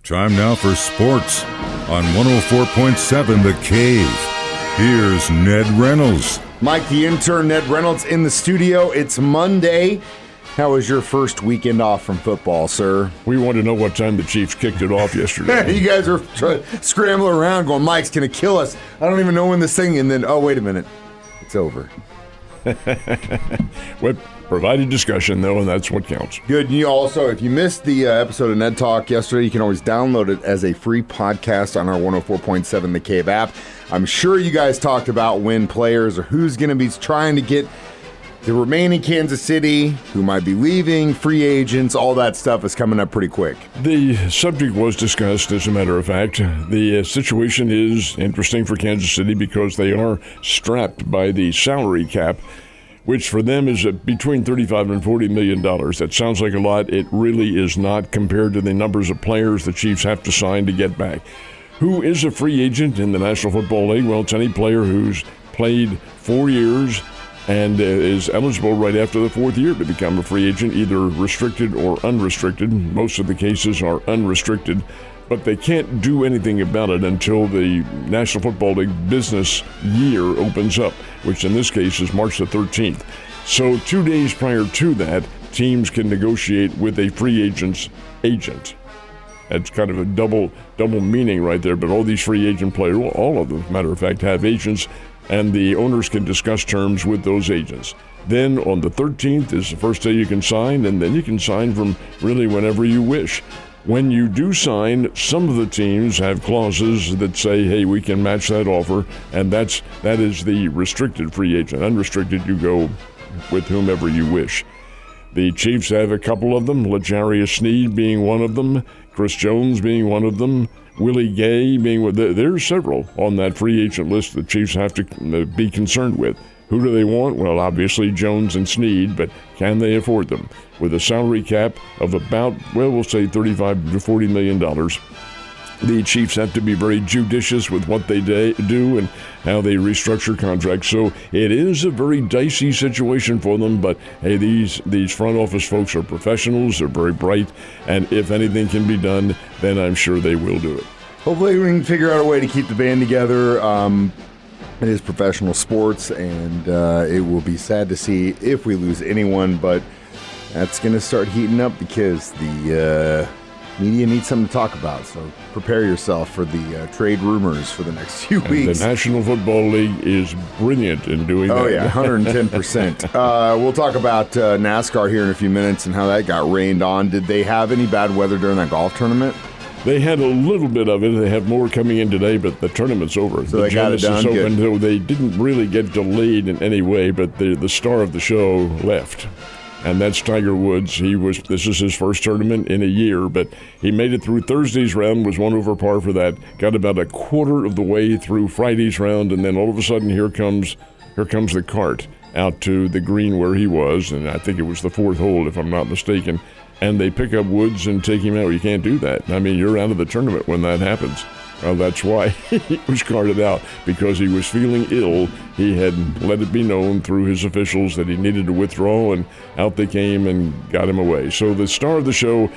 Time now for sports on 104.7 The Cave. Here's Ned Reynolds. Mike, the intern, Ned Reynolds, in the studio. It's Monday. How was your first weekend off from football, sir? We want to know what time the Chiefs kicked it off yesterday. You guys are scrambling around going, Mike's going to kill us. I don't even know when this thing, and then, oh, wait a minute. It's over. Well, provided discussion, though, and that's what counts. Good. And you also, if you missed the episode of Ned Talk yesterday, you can always download it as a free podcast on our 104.7 The Cave app. I'm sure you guys talked about when players or who's going to be trying to get the remaining Kansas City, who might be leaving, free agents, all that stuff is coming up pretty quick. The subject was discussed, as a matter of fact. The situation is interesting for Kansas City because they are strapped by the salary cap, which for them is between $35 and $40 million. That sounds like a lot. It really is not compared to the numbers of players the Chiefs have to sign to get back. Who is a free agent in the National Football League? Well, it's any player who's played 4 years and is eligible right after the fourth year to become a free agent, either restricted or unrestricted. Most of the cases are unrestricted, but they can't do anything about it until the National Football League business year opens up, which in this case is March the 13th. So 2 days prior to that, teams can negotiate with a free agent's agent. That's kind of a double meaning right there, but all these free agent players, all of them, as a matter of fact, have agents, and the owners can discuss terms with those agents. Then on the 13th is the first day you can sign, and then you can sign from really whenever you wish. When you do sign, some of the teams have clauses that say, hey, we can match that offer, and that is the restricted free agent. Unrestricted, you go with whomever you wish. The Chiefs have a couple of them, L'Jarius Sneed being one of them, Chris Jones being one of them, Willie Gay being one. There's several on that free agent list the Chiefs have to be concerned with. Who do they want? Well, obviously Jones and Sneed, but can they afford them? With a salary cap of about, well, we'll say $35 to $40 million, the Chiefs have to be very judicious with what they do and how they restructure contracts. So it is a very dicey situation for them, but hey, these front office folks are professionals, they're very bright, and if anything can be done, then I'm sure they will do it. Hopefully we can figure out a way to keep the band together. It is professional sports, and it will be sad to see if we lose anyone, but that's going to start heating up because the media needs something to talk about. So prepare yourself for the trade rumors for the next few weeks. The National Football League is brilliant in doing that. Oh, yeah, 110%. We'll talk about NASCAR here in a few minutes and how that got rained on. Did they have any bad weather during that golf tournament? They had a little bit of it. They have more coming in today, but the tournament's over. So they got it done. Open, though they didn't really get delayed in any way, but the star of the show left. And that's Tiger Woods. This is his first tournament in a year, but he made it through Thursday's round, was 1 over par for that, got about a quarter of the way through Friday's round, and then all of a sudden here comes the cart out to the green where he was, and I think it was the fourth hole, if I'm not mistaken, and they pick up Woods and take him out. You can't do that. I mean, you're out of the tournament when that happens. Well, that's why he was carted out, because he was feeling ill. He had let it be known through his officials that he needed to withdraw, and out they came and got him away. So the star of the show,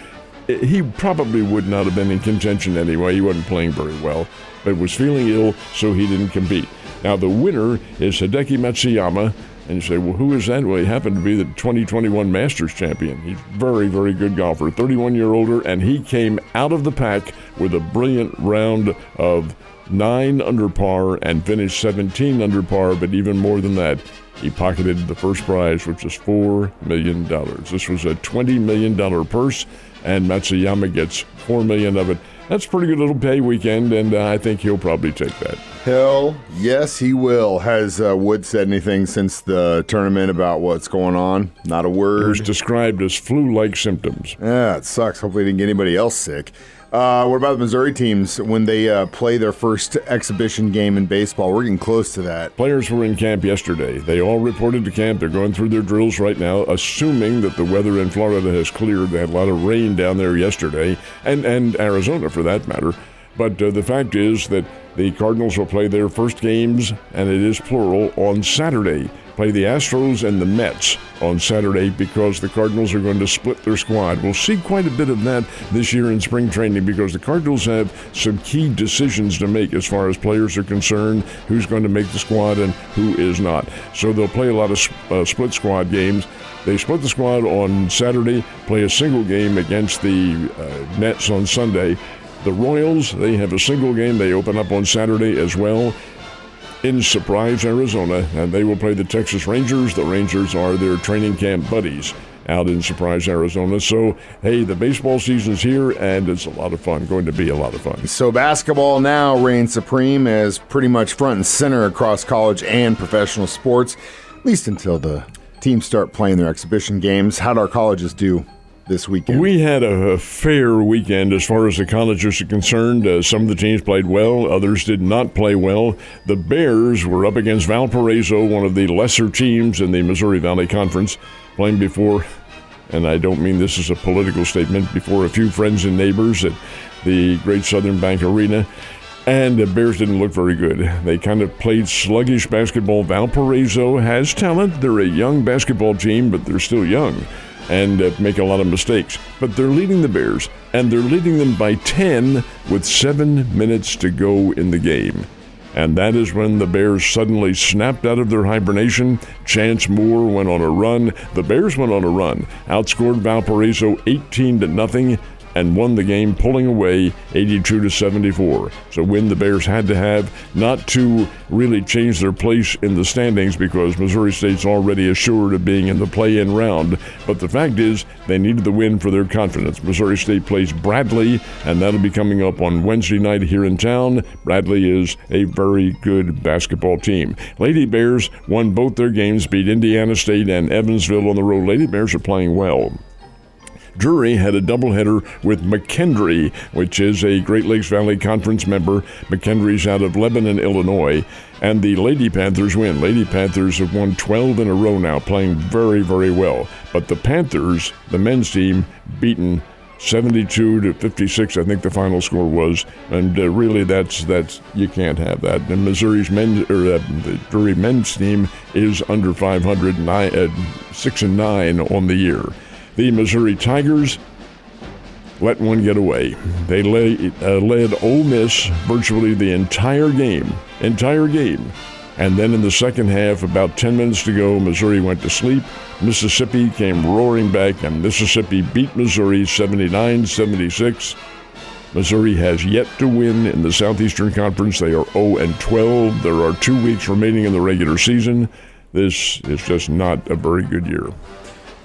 he probably would not have been in contention anyway. He wasn't playing very well, but was feeling ill, so he didn't compete. Now, the winner is Hideki Matsuyama. And you say, well, who is that? Well, he happened to be the 2021 Masters champion. He's very, very good golfer, 31-year-older, and he came out of the pack with a brilliant round of 9 under par and finished 17 under par, but even more than that, he pocketed the first prize, which is $4 million. This was a $20 million purse, and Matsuyama gets $4 million of it. That's a pretty good little pay weekend, and I think he'll probably take that. Hell, yes, he will. Has Wood said anything since the tournament about what's going on? Not a word. It was described as flu-like symptoms. Yeah, it sucks. Hopefully he didn't get anybody else sick. What about the Missouri teams when they play their first exhibition game in baseball? We're getting close to that. Players were in camp yesterday. They all reported to camp. They're going through their drills right now, assuming that the weather in Florida has cleared. They had a lot of rain down there yesterday, and Arizona for that matter. But the fact is that the Cardinals will play their first games, and it is plural, on Saturday. Play the Astros and the Mets on Saturday because the Cardinals are going to split their squad. We'll see quite a bit of that this year in spring training because the Cardinals have some key decisions to make as far as players are concerned, who's going to make the squad and who is not. So they'll play a lot of split squad games. They split the squad on Saturday, play a single game against the Mets on Sunday. The Royals, they have a single game. They open up on Saturday as well in Surprise, Arizona, and they will play the Texas Rangers. The Rangers are their training camp buddies out in Surprise, Arizona. So, hey, the baseball season's here, and it's a lot of fun, going to be a lot of fun. So basketball now reigns supreme as pretty much front and center across college and professional sports, at least until the teams start playing their exhibition games. How'd our colleges do this weekend? We had a fair weekend as far as the colleges are concerned. Some of the teams played well, others did not play well. The Bears were up against Valparaiso, one of the lesser teams in the Missouri Valley Conference, playing before, and I don't mean this as a political statement, before a few friends and neighbors at the Great Southern Bank Arena. And the Bears didn't look very good. They kind of played sluggish basketball. Valparaiso has talent. They're a young basketball team, but they're still young and make a lot of mistakes. But they're leading the Bears, and they're leading them by 10 with 7 minutes to go in the game. And that is when the Bears suddenly snapped out of their hibernation. Chance Moore went on a run. The Bears went on a run, outscored Valparaiso 18-0, and won the game, pulling away 82-74. So win the Bears had to have, not to really change their place in the standings because Missouri State's already assured of being in the play-in round. But the fact is, they needed the win for their confidence. Missouri State plays Bradley, and that'll be coming up on Wednesday night here in town. Bradley is a very good basketball team. Lady Bears won both their games, beat Indiana State and Evansville on the road. Lady Bears are playing well. Drury had a doubleheader with McKendree, which is a Great Lakes Valley Conference member. McKendree's out of Lebanon, Illinois, and the Lady Panthers win. Lady Panthers have won 12 in a row now, playing very, very well. But the Panthers, the men's team, beaten 72-56, I think the final score was, and really that's you can't have that. And Missouri's the Drury men's team is under 500, 6-9 on the year. The Missouri Tigers let one get away. They led Ole Miss virtually the entire game. And then in the second half, about 10 minutes to go, Missouri went to sleep. Mississippi came roaring back, and Mississippi beat Missouri 79-76. Missouri has yet to win in the Southeastern Conference. They are 0-12. There are 2 weeks remaining in the regular season. This is just not a very good year.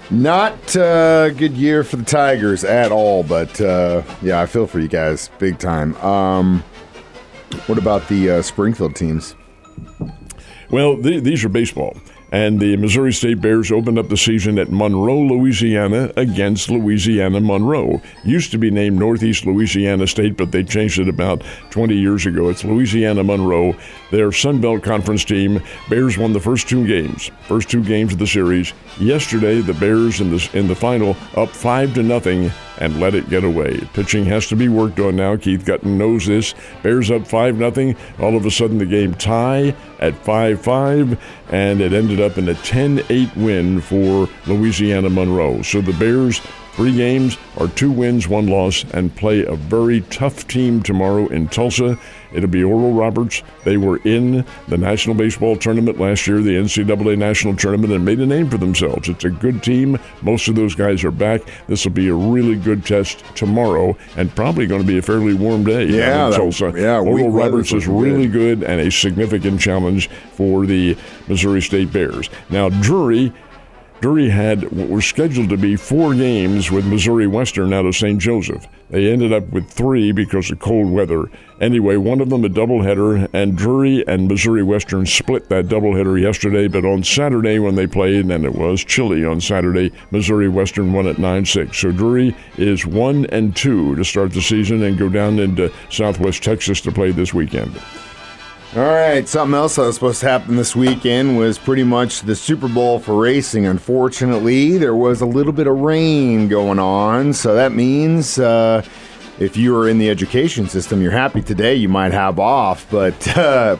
Not a good year for the Tigers at all, but yeah, I feel for you guys big time. What about the Springfield teams? Well, these are baseball. And the Missouri State Bears opened up the season at Monroe, Louisiana, against Louisiana Monroe. Used to be named Northeast Louisiana State, but they changed it about 20 years ago. It's Louisiana Monroe, their Sun Belt Conference team. Bears won the first 2 games of the series. Yesterday, the Bears in the final up 5-0 and let it get away. Pitching has to be worked on now. Keith Gutton knows this. Bears up 5-0. All of a sudden, the game tie at 5-5, and it ended up in a 10-8 win for Louisiana Monroe. So the Bears, 3 games are 2 wins, 1 loss, and play a very tough team tomorrow in Tulsa. It'll be Oral Roberts. They were in the National Baseball Tournament last year, the NCAA National Tournament, and made a name for themselves. It's a good team. Most of those guys are back. This will be a really good test tomorrow, and probably going to be a fairly warm day in Tulsa. Oral Roberts is really good and a significant challenge for the Missouri State Bears. Now, Drury had what were scheduled to be 4 games with Missouri Western out of St. Joseph. They ended up with 3 because of cold weather. Anyway, one of them a doubleheader, and Drury and Missouri Western split that doubleheader yesterday, but on Saturday when they played, and it was chilly on Saturday, Missouri Western won at 9-6. So Drury is 1-2 to start the season and go down into Southwest Texas to play this weekend. All right, something else that was supposed to happen this weekend was pretty much the Super Bowl for racing. Unfortunately, there was a little bit of rain going on, so that means if you are in the education system, you're happy today. You might have off, but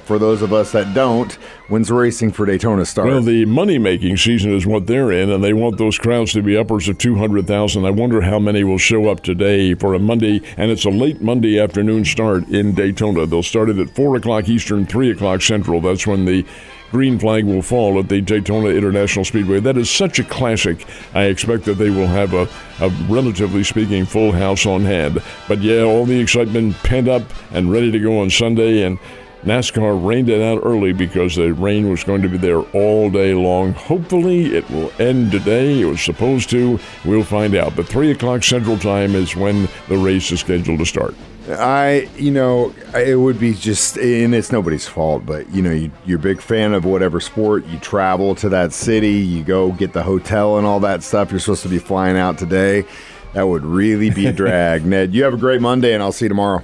for those of us that don't, when's racing for Daytona start? Well, the money-making season is what they're in, and they want those crowds to be upwards of 200,000. I wonder how many will show up today for a Monday, and it's a late Monday afternoon start in Daytona. They'll start it at 4 o'clock Eastern, 3 o'clock Central. That's when the green flag will fall at the Daytona International Speedway. That is such a classic. I expect that they will have a relatively speaking, full house on hand. But yeah, all the excitement pent up and ready to go on Sunday, and NASCAR rained it out early because the rain was going to be there all day long. Hopefully it will end today. It was supposed to. We'll find out. But 3 o'clock Central Time is when the race is scheduled to start. It would be just, and it's nobody's fault, but, you're a big fan of whatever sport. You travel to that city, you go get the hotel and all that stuff. You're supposed to be flying out today. That would really be a drag. Ned, you have a great Monday, and I'll see you tomorrow.